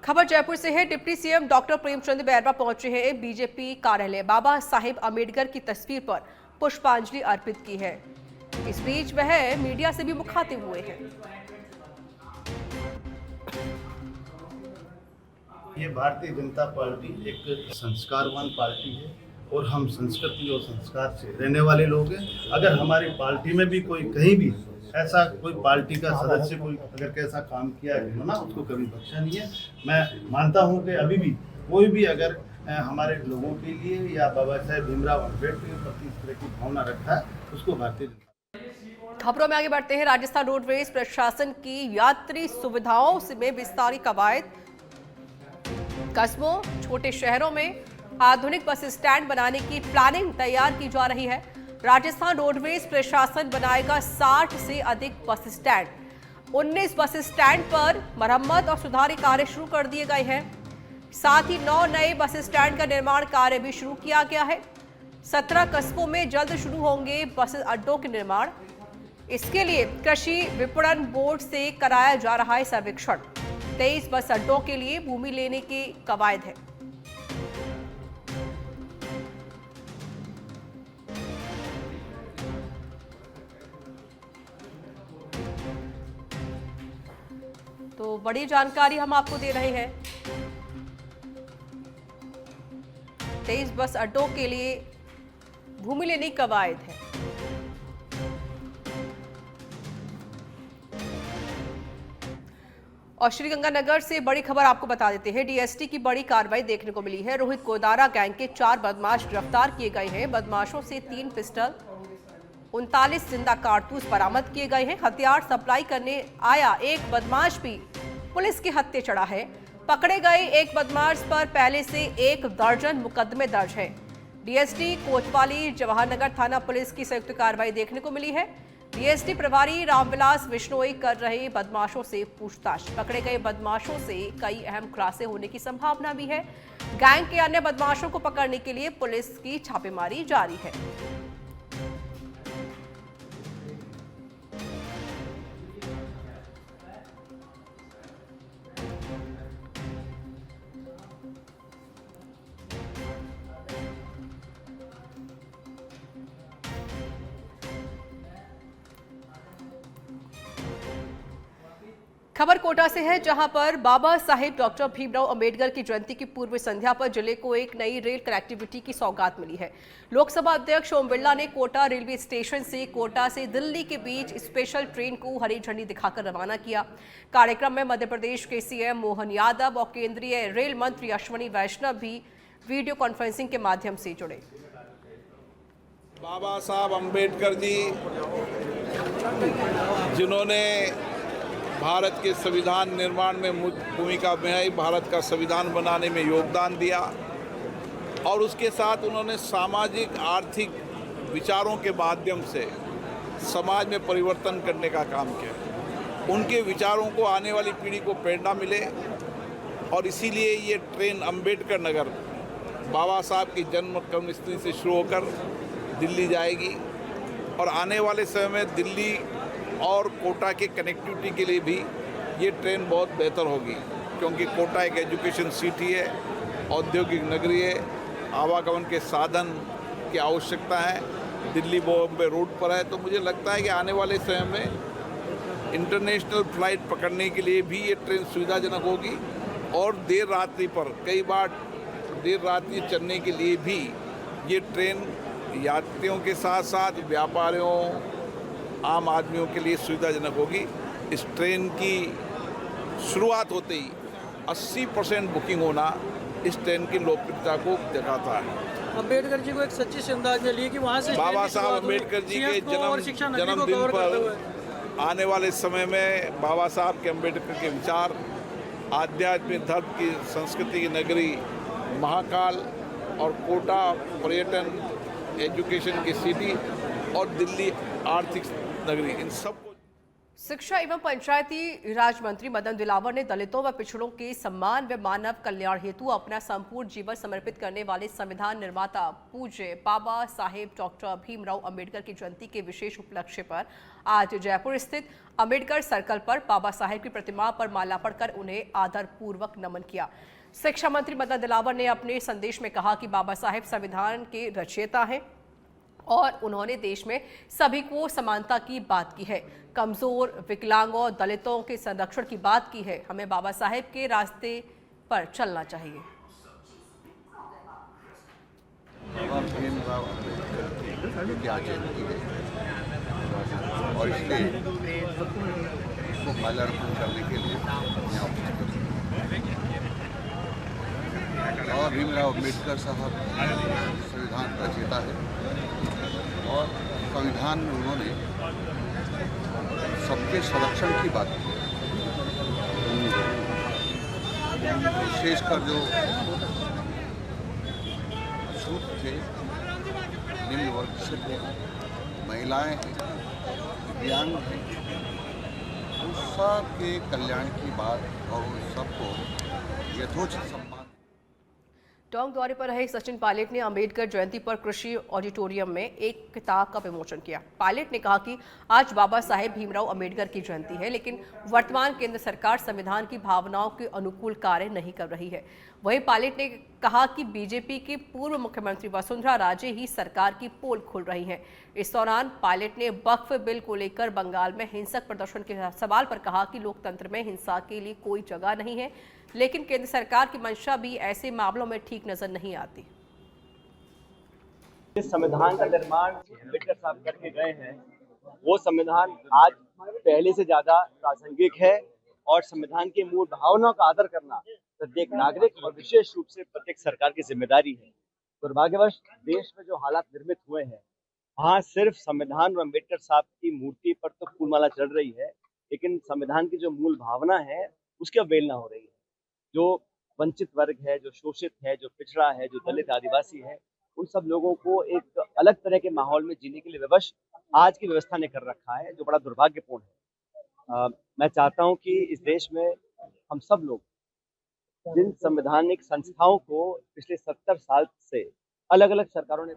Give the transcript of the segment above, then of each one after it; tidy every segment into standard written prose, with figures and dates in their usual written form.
खबर जयपुर से है। Deputy CM doctor Premchand Bairwa पहुंचे हैं बीजेपी कार्यालय। बाबा साहेब अम्बेडकर की तस्वीर पर पुष्पांजलि अर्पित की है। इस बीच वह मीडिया से भी मुखातिब हुए हैं। ये भारतीय जनता पार्टी एक संस्कारवान पार्टी है और हम संस्कृति और संस्कार से रहने वाले लोग हैं। अगर हमारी पार्टी में भी कोई कहीं भी ऐसा कोई पार्टी का सदस्य कोई अगर कैसा काम किया है ना, उसको कभी बख्शा नहीं है। मैं मानता हूं कि अभी भी कोई भी अगर हमारे लोगों के लिए या बाबा साहेब भीमराव अम्बेडकर के प्रति इस तरह की भावना रखता है, उसको भारतीय खबरों में आगे बढ़ते हैं। राजस्थान रोडवेज प्रशासन की यात्री सुविधाओं में विस्तारित कवायद। कस्बों, छोटे शहरों में आधुनिक बस स्टैंड बनाने की प्लानिंग तैयार की जा रही है। राजस्थान रोडवेज प्रशासन बनाएगा 60 से अधिक बस स्टैंड। 19 बस स्टैंड पर मरम्मत और सुधारी कार्य शुरू कर दिए गए हैं। साथ ही 9 नए बस स्टैंड का निर्माण कार्य भी शुरू किया गया है। 17 कस्बों में जल्द शुरू होंगे बस अड्डों के निर्माण। इसके लिए कृषि विपणन बोर्ड से कराया जा रहा है सर्वेक्षण। 23 बस अड्डों के लिए भूमि लेने की कवायद है। तो बड़ी जानकारी हम आपको दे रहे हैं। 23 बस अड्डों के लिए भूमि लेने की कवायद है। और श्रीगंगानगर से बड़ी खबर आपको बता देते हैं। डीएसटी की बड़ी कार्रवाई देखने को मिली है। रोहित गोदारा गैंग के 4 बदमाश गिरफ्तार किए गए हैं। बदमाशों से 3 पिस्टल, 39 जिंदा कारतूस बरामद किए गए हैं। हथियार सप्लाई करने आया एक बदमाश भी पुलिस के हत्थे चढ़ा है। पकड़े गए एक बदमाश पर पहले से 1 दर्जन मुकदमे दर्ज है। डीएसटी कोतवाली जवाहरनगर थाना पुलिस की संयुक्त कार्रवाई देखने को मिली है। डीएसटी प्रभारी रामविलास बिश्नोई कर रहे बदमाशों से पूछताछ। पकड़े गए बदमाशों से कई अहम खुलासे होने की संभावना भी है। गैंग के अन्य बदमाशों को पकड़ने के लिए पुलिस की छापेमारी जारी है। खबर कोटा से है, जहां पर बाबा साहेब डॉक्टर भीमराव अंबेडकर की जयंती की पूर्व संध्या पर जिले को एक नई रेल कनेक्टिविटी की सौगात मिली है। लोकसभा अध्यक्ष ओम बिरला ने कोटा रेलवे स्टेशन से कोटा से दिल्ली के बीच स्पेशल ट्रेन को हरी झंडी दिखाकर रवाना किया। कार्यक्रम में मध्य प्रदेश के सीएम मोहन यादव और केंद्रीय रेल मंत्री अश्विनी वैष्णव भी वीडियो कॉन्फ्रेंसिंग के माध्यम से जुड़े। बाबा साहब अम्बेडकर जी, जिन्होंने भारत के संविधान निर्माण में भूमिका निभाई, भारत का संविधान बनाने में योगदान दिया और उसके साथ उन्होंने सामाजिक आर्थिक विचारों के माध्यम से समाज में परिवर्तन करने का काम किया। उनके विचारों को आने वाली पीढ़ी को प्रेरणा मिले और इसीलिए ये ट्रेन अम्बेडकर नगर बाबा साहब की जन्म कर्मस्थली से शुरू होकर दिल्ली जाएगी और आने वाले समय में दिल्ली और कोटा के कनेक्टिविटी के लिए भी ये ट्रेन बहुत बेहतर होगी, क्योंकि कोटा एक एजुकेशन सिटी है, औद्योगिक नगरी है, आवागमन के साधन की आवश्यकता है, दिल्ली बॉम्बे रोड पर है। तो मुझे लगता है कि आने वाले समय में इंटरनेशनल फ्लाइट पकड़ने के लिए भी ये ट्रेन सुविधाजनक होगी और देर रात्रि पर कई बार देर रात्रि चलने के लिए भी ये ट्रेन यात्रियों के साथ साथ व्यापारियों, आम आदमियों के लिए सुविधाजनक होगी। इस ट्रेन की शुरुआत होते ही 80% बुकिंग होना इस ट्रेन की लोकप्रियता को दिखाता है। अम्बेडकर जी को एक सच्ची श्रद्धांजलि कि वहाँ से बाबा साहब अम्बेडकर जी के जन्मदिन पर आने वाले समय में बाबा साहब के अम्बेडकर के विचार, आध्यात्मिक धर्म की संस्कृति की नगरी महाकाल और कोटा पर्यटन एजुकेशन की सिटी और दिल्ली आर्थिक नगरी, इन सबको शिक्षा एवं पंचायती राज मंत्री मदन दिलावर ने दलितों व पिछड़ों के सम्मान व मानव कल्याण हेतु अपना संपूर्ण जीवन समर्पित करने वाले संविधान निर्माता पूज्य बाबा साहेब डॉक्टर भीमराव अंबेडकर की जयंती के विशेष उपलक्ष्य पर आज जयपुर स्थित अंबेडकर सर्कल पर बाबा साहेब की प्रतिमा पर माल्यार्पण कर उन्हें आदरपूर्वक नमन किया। शिक्षा मंत्री मदन दिलावर ने अपने संदेश में कहा कि बाबा साहेब संविधान के रचयिता हैं और उन्होंने देश में सभी को समानता की बात की है, कमजोर, विकलांगों, दलितों के संरक्षण की बात की है। हमें बाबा साहेब के रास्ते पर चलना चाहिए। बाबा भीमराव अम्बेडकर की आज जयंती है और इसको माल्यार्पण करने के लिए यहाँ उपस्थित हैं। और भीमराव अम्बेडकर साहब संविधान रचयिता है और संविधान में उन्होंने सबके संरक्षण की बात की। विशेषकर जो छूत थे, निम्न वर्ग से थे, महिलाएं हैं, दिव्यांग हैं, उन सब के कल्याण की बात और उन सबको यथोचित सम्मान। टोंक दौरे पर रहे सचिन पायलट ने अंबेडकर जयंती पर कृषि ऑडिटोरियम में एक किताब का विमोचन किया। पायलट ने कहा कि आज बाबा साहेब भीमराव अंबेडकर की जयंती है, लेकिन वर्तमान केंद्र सरकार संविधान की भावनाओं के अनुकूल कार्य नहीं कर रही है। वहीं पायलट ने कहा कि बीजेपी के पूर्व मुख्यमंत्री वसुंधरा राजे ही सरकार की पोल खोल रही हैं। इस दौरान पायलट ने वक्फ बिल को लेकर बंगाल में हिंसक प्रदर्शन के सवाल पर कहा कि लोकतंत्र में हिंसा के लिए कोई जगह नहीं है, लेकिन केंद्र सरकार की मंशा भी ऐसे मामलों में ठीक नजर नहीं आती। जिस संविधान का निर्माण अम्बेडकर साहब करके गए हैं, वो संविधान आज पहले से ज्यादा प्रासंगिक है और संविधान के मूल भावनाओं का आदर करना प्रत्येक नागरिक और विशेष रूप से प्रत्येक सरकार की जिम्मेदारी है। दुर्भाग्यवश देश में जो हालात निर्मित हुए हैं, वहाँ सिर्फ संविधान और अम्बेडकर साहब की मूर्ति पर तो फूलमाला चढ़ रही है, लेकिन संविधान की जो मूल भावना है उसकी अवहेलना हो रही है। जो वंचित वर्ग है, जो शोषित है, जो पिछड़ा है, जो दलित आदिवासी है, उन सब लोगों को एक अलग तरह के माहौल में जीने के लिए विवश आज की व्यवस्था ने कर रखा है, जो बड़ा दुर्भाग्यपूर्ण है। मैं चाहता हूं कि इस देश में हम सब लोग जिन संवैधानिक संस्थाओं को पिछले 70 साल से अलग अलग सरकारों ने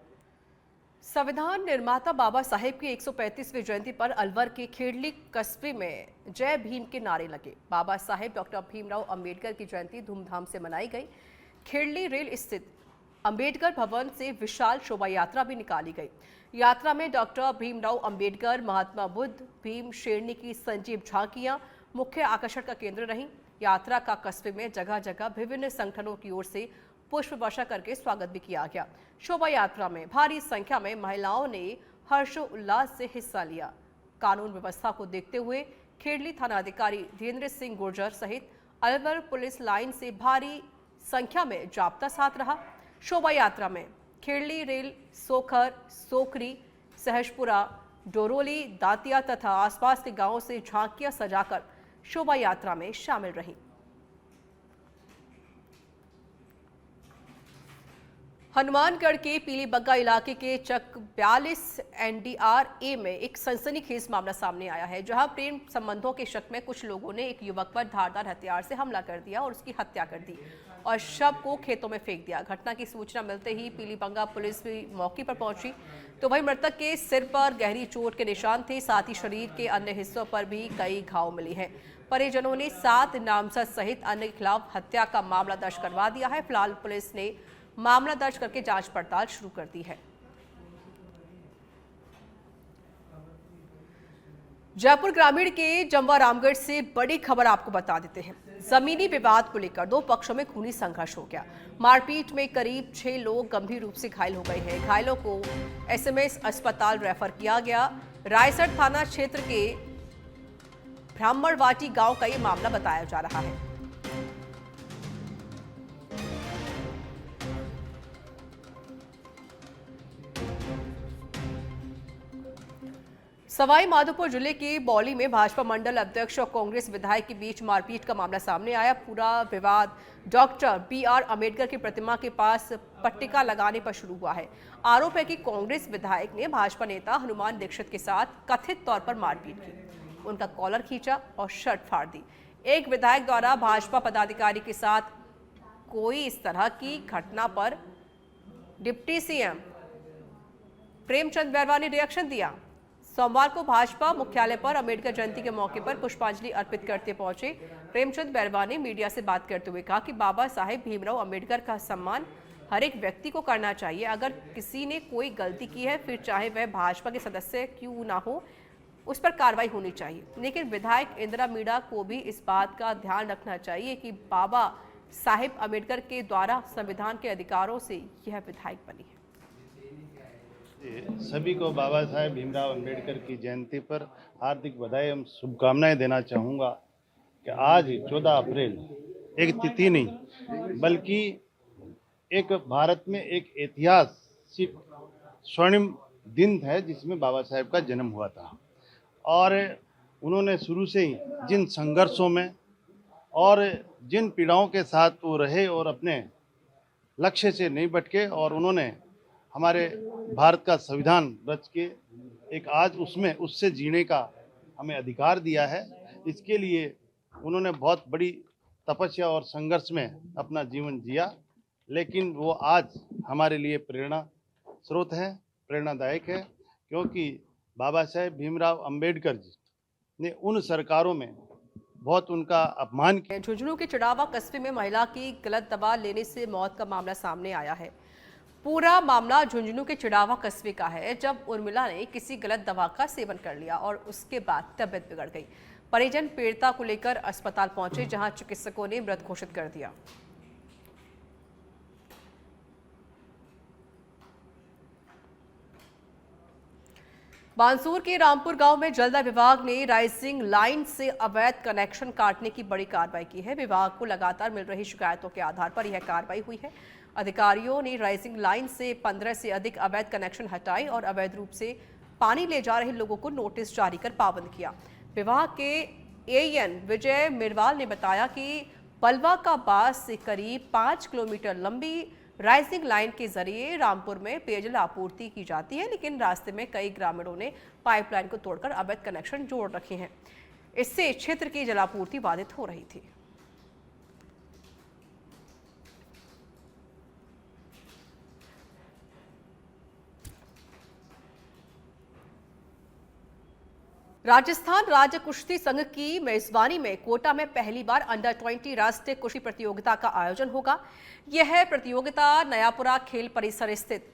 संविधान निर्माता बाबा साहेब की 135वीं जयंती पर अलवर के खेड़ली कस्बे में जय भीम के नारे लगे। बाबा साहेब डॉक्टर भीमराव अंबेडकर की जयंती धूमधाम से मनाई गई। खेड़ली रेल स्थित अंबेडकर भवन से विशाल शोभा यात्रा भी निकाली गई। यात्रा में डॉक्टर भीमराव अंबेडकर, महात्मा बुद्ध, भीम शेरनी की संजीव झांकियां मुख्य आकर्षण का केंद्र रहीं। यात्रा का कस्बे में जगह जगह विभिन्न संगठनों की ओर से पुष्प वर्षा करके स्वागत भी किया गया। शोभा यात्रा में भारी संख्या में महिलाओं ने हर्षोल्लास से हिस्सा लिया। कानून व्यवस्था को देखते हुए खेड़ली थानाधिकारी धीरेन्द्र सिंह गुर्जर सहित अलवर पुलिस लाइन से भारी संख्या में जाब्ता साथ रहा। शोभा यात्रा में खेड़ली रेल, सोखर, सोकरी, सहजपुरा, डोरोली, दातिया तथा आसपास के गांवों से झांकियां सजाकर शोभा यात्रा में शामिल रहीं। हनुमानगढ़ के पीलीबग्गा इलाके के चक 42 NDRA में एक सनसनीखेज मामला सामने आया है, जहां प्रेम संबंधों के शक में कुछ लोगों ने एक युवक पर धारदार हथियार से हमला कर दिया और उसकी हत्या कर दी और शव को खेतों में फेंक दिया। घटना की सूचना मिलते ही पीलीबग्गा पुलिस भी मौके पर पहुंची, तो वहीं मृतक के सिर पर गहरी चोट के निशान थे, साथ ही शरीर के अन्य हिस्सों पर भी कई घाव मिले हैं। परिजनों ने 7 नामजद सहित अन्य के खिलाफ हत्या का मामला दर्ज करवा दिया है। फिलहाल पुलिस ने मामला दर्ज करके जांच पड़ताल शुरू कर दी है। जयपुर ग्रामीण के जमवा रामगढ़ से बड़ी खबर आपको बता देते हैं। जमीनी विवाद को लेकर 2 पक्षों में खूनी संघर्ष हो गया। मारपीट में करीब 6 लोग गंभीर रूप से घायल हो गए हैं। घायलों को SMS अस्पताल रेफर किया गया। रायसर थाना क्षेत्र के ब्राह्मणवाटी गांव का ये मामला बताया जा रहा है। सवाई माधोपुर जिले के बौली में भाजपा मंडल अध्यक्ष और कांग्रेस विधायक के बीच मारपीट का मामला सामने आया। पूरा विवाद डॉक्टर BR अम्बेडकर की प्रतिमा के पास पट्टिका लगाने पर शुरू हुआ है। आरोप है कि कांग्रेस विधायक ने भाजपा नेता हनुमान दीक्षित के साथ कथित तौर पर मारपीट की। उनका कॉलर खींचा और शर्ट फाड़ दी। एक विधायक द्वारा भाजपा पदाधिकारी के साथ कोई इस तरह की घटना पर डिप्टी सीएम प्रेमचंद बैरवा ने रिएक्शन दिया। सोमवार को भाजपा मुख्यालय पर अंबेडकर जयंती के मौके पर पुष्पांजलि अर्पित करते पहुंचे प्रेमचंद बैरवा ने मीडिया से बात करते हुए कहा कि बाबा साहेब भीमराव अंबेडकर का सम्मान हर एक व्यक्ति को करना चाहिए। अगर किसी ने कोई गलती की है, फिर चाहे वह भाजपा के सदस्य क्यों ना हो, उस पर कार्रवाई होनी चाहिए। लेकिन विधायक इंदिरा मीणा को भी इस बात का ध्यान रखना चाहिए कि बाबा साहेब अंबेडकर के द्वारा संविधान के अधिकारों से यह विधायक बनी है। सभी को बाबा साहेब भीमराव अंबेडकर की जयंती पर हार्दिक बधाई एवं शुभकामनाएं देना चाहूँगा कि आज 14 अप्रैल एक तिथि नहीं बल्कि एक भारत में एक ऐतिहासिक स्वर्णिम दिन है जिसमें बाबा साहेब का जन्म हुआ था। और उन्होंने शुरू से ही जिन संघर्षों में और जिन पीड़ाओं के साथ वो रहे और अपने लक्ष्य से नहीं भटके और उन्होंने हमारे भारत का संविधान रच के एक आज उसमें उससे जीने का हमें अधिकार दिया है। इसके लिए उन्होंने बहुत बड़ी तपस्या और संघर्ष में अपना जीवन जिया, लेकिन वो आज हमारे लिए प्रेरणा स्रोत है, प्रेरणादायक है, क्योंकि बाबा साहेब भीमराव अंबेडकर जी ने उन सरकारों में बहुत उनका अपमान किया। झुंझुनू के चिड़ावा कस्बे में महिला की गलत दवा लेने से मौत का मामला सामने आया है। पूरा मामला झुंझुनू के चिड़ावा कस्बे का है, जब उर्मिला ने किसी गलत दवा का सेवन कर लिया और उसके बाद तबीयत बिगड़ गई। परिजन पीड़िता को लेकर अस्पताल पहुंचे, जहां चिकित्सकों ने मृत घोषित कर दिया। बांसूर के रामपुर गांव में जलदाय विभाग ने राइजिंग लाइन से अवैध कनेक्शन काटने की बड़ी कार्रवाई की है। विभाग को लगातार मिल रही शिकायतों के आधार पर यह कार्रवाई हुई है। अधिकारियों ने राइजिंग लाइन से 15 से अधिक अवैध कनेक्शन हटाए और अवैध रूप से पानी ले जा रहे लोगों को नोटिस जारी कर पाबंद किया। विभाग के एएन विजय मिरवाल ने बताया कि बलवा का बास से करीब 5 किलोमीटर लंबी राइजिंग लाइन के जरिए रामपुर में पेयजल आपूर्ति की जाती है, लेकिन रास्ते में कई ग्रामीणों ने पाइपलाइन को तोड़कर अवैध कनेक्शन जोड़ रखे हैं। इससे क्षेत्र की जलापूर्ति बाधित हो रही थी। राजस्थान राज्य कुश्ती संघ की मेजबानी में कोटा में पहली बार अंडर 20 राष्ट्रीय कुश्ती प्रतियोगिता का आयोजन होगा। यह प्रतियोगिता नयापुरा खेल परिसर स्थित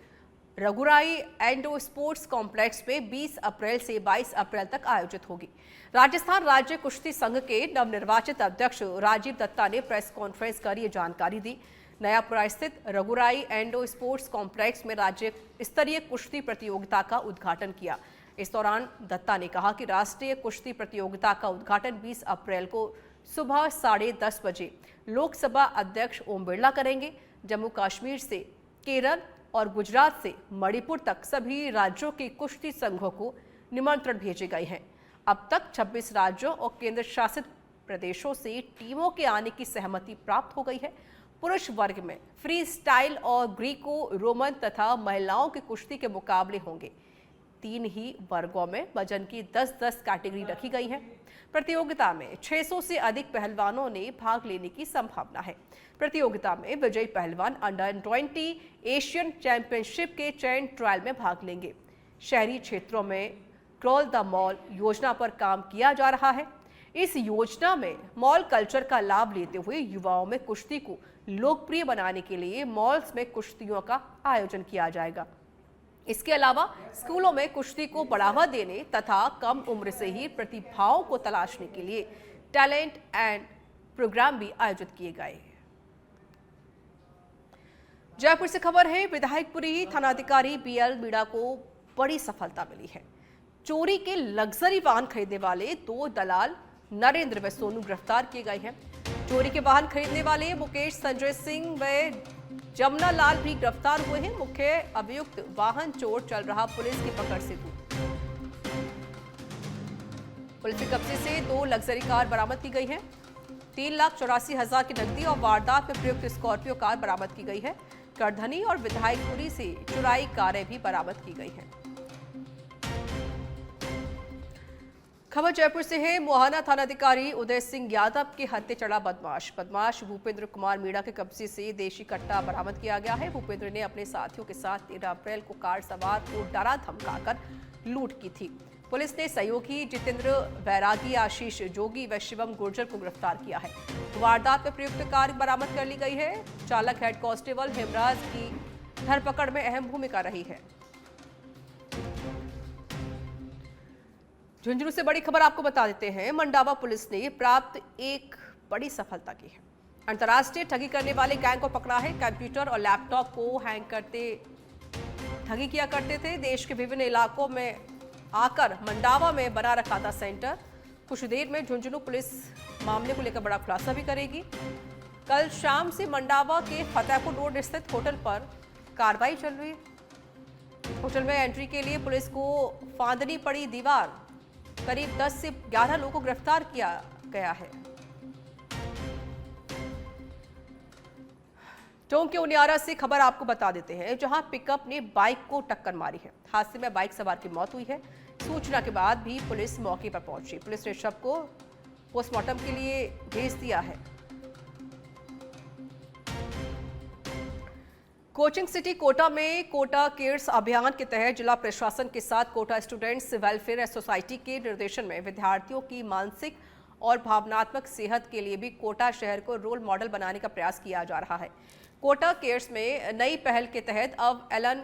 रघुराई एंडो स्पोर्ट्स कॉम्प्लेक्स में 20 अप्रैल से 22 अप्रैल तक आयोजित होगी। राजस्थान राज्य कुश्ती संघ के नवनिर्वाचित अध्यक्ष राजीव दत्ता ने प्रेस कॉन्फ्रेंस कर ये जानकारी दी। नयापुरा स्थित रघुराई एंडो स्पोर्ट्स कॉम्प्लेक्स में राज्य स्तरीय कुश्ती प्रतियोगिता का उद्घाटन किया। इस दौरान दत्ता ने कहा कि राष्ट्रीय कुश्ती प्रतियोगिता का उद्घाटन 20 अप्रैल को सुबह 10:30 बजे लोकसभा अध्यक्ष ओम बिरला करेंगे। जम्मू कश्मीर से केरल और गुजरात से मणिपुर तक सभी राज्यों के कुश्ती संघों को निमंत्रण भेजे गए हैं। अब तक 26 राज्यों और केंद्र शासित प्रदेशों से टीमों के आने की सहमति प्राप्त हो गई है। पुरुष वर्ग में फ्री स्टाइल और ग्रीको रोमन तथा महिलाओं के कुश्ती के मुकाबले होंगे। 3 ही वर्गों में वजन की 10-10 कैटेगरी रखी गई है। प्रतियोगिता में 600 से अधिक पहलवानों ने भाग लेने की संभावना है। प्रतियोगिता में विजयी पहलवान अंडर 20 एशियन चैंपियनशिप के चयन ट्रायल में भाग लेंगे। शहरी क्षेत्रों में क्रॉल द मॉल योजना पर काम किया जा रहा है। इस योजना में मॉल कल्चर का लाभ लेते हुए युवाओं में कुश्ती को लोकप्रिय बनाने के लिए मॉल्स में कुश्तियों का आयोजन किया जाएगा। इसके अलावा स्कूलों में कुश्ती को बढ़ावा देने तथा कम उम्र से ही प्रतिभाओं को तलाशने के लिए टैलेंट एंड प्रोग्राम भी आयोजित किए गए। जयपुर से खबर है, विधायकपुरी थानाधिकारी बीएल मीणा को बड़ी सफलता मिली है। चोरी के लग्जरी वाहन खरीदने वाले 2 दलाल नरेंद्र व सोनू गिरफ्तार किए गए हैं। चोरी के वाहन खरीदने वाले मुकेश, संजय सिंह व जमुना लाल भी गिरफ्तार हुए हैं। मुख्य अभियुक्त वाहन चोर चल रहा पुलिस की पकड़ से दूर। पुलिस के कब्जे से 2 लग्जरी कार बरामद की गई है। 3,84,000 की नकदी और वारदात में प्रयुक्त स्कॉर्पियो कार बरामद की गई है। करधनी और विधायकपुरी से चुराई कारें भी बरामद की गई हैं। खबर जयपुर से है। मोहाना थानाधिकारी उदय सिंह यादव के हत्थे चढ़ा बदमाश भूपेंद्र कुमार मीणा के कब्जे से देशी कट्टा बरामद किया गया है। भूपेंद्र ने अपने साथियों के साथ 13 अप्रैल को कार सवार को डरा धमकाकर लूट की थी। पुलिस ने सहयोगी जितेंद्र बैरागी, आशीष जोगी व शिवम गुर्जर को गिरफ्तार किया है। वारदात में प्रयुक्त कार बरामद कर ली गई है। चालक हेड कांस्टेबल हेमराज की धरपकड़ में अहम भूमिका रही है। झुंझुनू से बड़ी खबर आपको बता देते हैं। मंडावा पुलिस ने प्राप्त एक बड़ी सफलता की है। अंतर्राष्ट्रीय ठगी करने वाले गैंग को पकड़ा है। कंप्यूटर और लैपटॉप को हैंग करते ठगी किया करते थे। देश के विभिन्न इलाकों में आकर मंडावा में बना रखा था सेंटर। कुछ देर में झुंझुनू पुलिस मामले को लेकर बड़ा खुलासा भी करेगी। कल शाम से मंडावा के फतेहपुर रोड स्थित होटल पर कार्रवाई चल रही है। होटल में एंट्री के लिए पुलिस को फांदनी पड़ी दीवार। करीब 10 से 11 लोगों को गिरफ्तार किया गया है। टोंक के उनियारा से खबर आपको बता देते हैं, जहां पिकअप ने बाइक को टक्कर मारी है। हादसे में बाइक सवार की मौत हुई है। सूचना के बाद भी पुलिस मौके पर पहुंची। पुलिस ने शव को पोस्टमार्टम के लिए भेज दिया है। कोचिंग सिटी कोटा में कोटा केयर्स अभियान के तहत जिला प्रशासन के साथ कोटा स्टूडेंट्स वेलफेयर सोसाइटी के निर्देशन में विद्यार्थियों की मानसिक और भावनात्मक सेहत के लिए भी कोटा शहर को रोल मॉडल बनाने का प्रयास किया जा रहा है। कोटा केयर्स में नई पहल के तहत अब एलन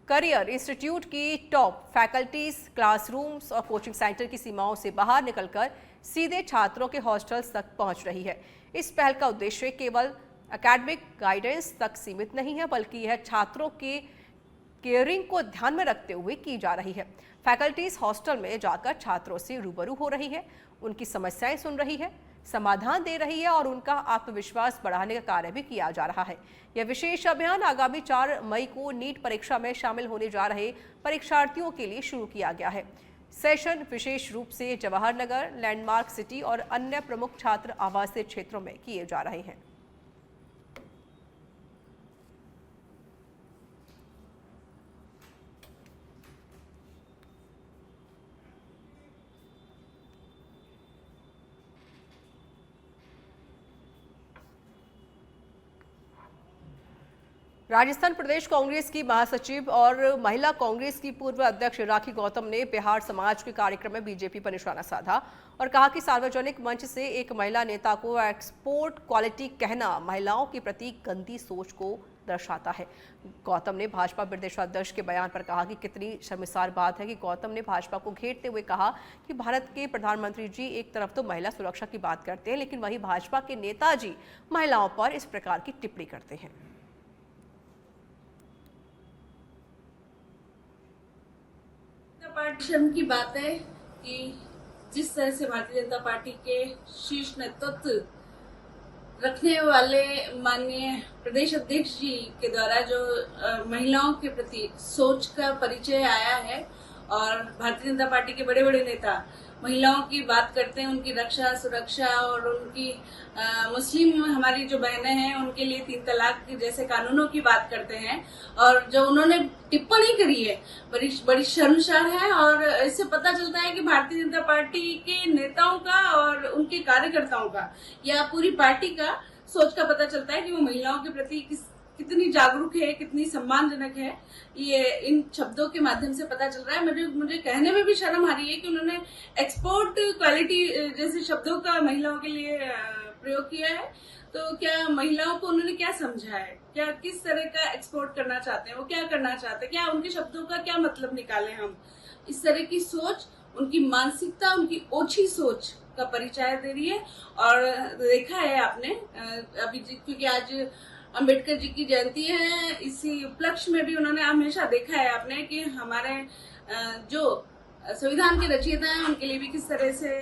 करियर इंस्टीट्यूट की टॉप फैकल्टीज क्लासरूम्स और कोचिंग सेंटर की सीमाओं से बाहर निकलकर सीधे छात्रों के हॉस्टल्स तक पहुंच रही है। इस पहल का उद्देश्य केवल एकेडमिक गाइडेंस तक सीमित नहीं है, बल्कि यह छात्रों के केयरिंग को ध्यान में रखते हुए की जा रही है। फैकल्टीज हॉस्टल में जाकर छात्रों से रूबरू हो रही है, उनकी समस्याएं सुन रही है, समाधान दे रही है और उनका आत्मविश्वास बढ़ाने का कार्य भी किया जा रहा है। यह विशेष अभियान आगामी 4 मई को नीट परीक्षा में शामिल होने जा रहे परीक्षार्थियों के लिए शुरू किया गया है। सेशन विशेष रूप से जवाहर नगर, लैंडमार्क सिटी और अन्य प्रमुख छात्र आवासीय क्षेत्रों में किए जा रहे हैं। राजस्थान प्रदेश कांग्रेस की महासचिव और महिला कांग्रेस की पूर्व अध्यक्ष राखी गौतम ने बिहार समाज के कार्यक्रम में बीजेपी पर निशाना साधा और कहा कि सार्वजनिक मंच से एक महिला नेता को एक्सपोर्ट क्वालिटी कहना महिलाओं के प्रति गंदी सोच को दर्शाता है। गौतम ने भाजपा प्रदेशाध्यक्ष के बयान पर कहा कि कितनी शर्मिसार बात है कि गौतम ने भाजपा को घेरते हुए कहा कि भारत के प्रधानमंत्री जी एक तरफ तो महिला सुरक्षा की बात करते हैं, लेकिन वहीं भाजपा के नेताजी महिलाओं पर इस प्रकार की टिप्पणी करते हैं। पार्टीशन की बात है कि जिस तरह से भारतीय जनता पार्टी के शीर्ष नेतृत्व रखने वाले माननीय प्रदेश अध्यक्ष जी के द्वारा जो महिलाओं के प्रति सोच का परिचय आया है और भारतीय जनता पार्टी के बड़े बड़े नेता महिलाओं की बात करते हैं, उनकी रक्षा सुरक्षा और उनकी मुस्लिम हमारी जो बहनें हैं उनके लिए 3 तलाक जैसे कानूनों की बात करते हैं और जो उन्होंने टिप्पणी करी है बड़ी शर्मसार है। और इससे पता चलता है कि भारतीय जनता पार्टी के नेताओं का और उनके कार्यकर्ताओं का या पूरी पार्टी का सोच का पता चलता है कि वो महिलाओं के प्रति कितनी जागरूक है, कितनी सम्मानजनक है। ये इन शब्दों के माध्यम से पता चल रहा है। मुझे कहने में भी शर्म आ रही है कि उन्होंने एक्सपोर्ट क्वालिटी जैसे शब्दों का महिलाओं के लिए प्रयोग किया है। तो क्या महिलाओं को उन्होंने क्या समझा है, क्या किस तरह का एक्सपोर्ट करना चाहते हैं, वो क्या करना चाहते हैं, क्या उनके शब्दों का क्या मतलब निकाले हम। इस तरह की सोच, उनकी मानसिकता, उनकी ओछी सोच का परिचय दे रही है। और देखा है आपने अभी क्योंकि आज अंबेडकर जी की जयंती है, इसी उपलक्ष्य में भी उन्होंने हमेशा देखा है आपने कि हमारे जो संविधान के रचयिता हैं उनके लिए भी किस तरह से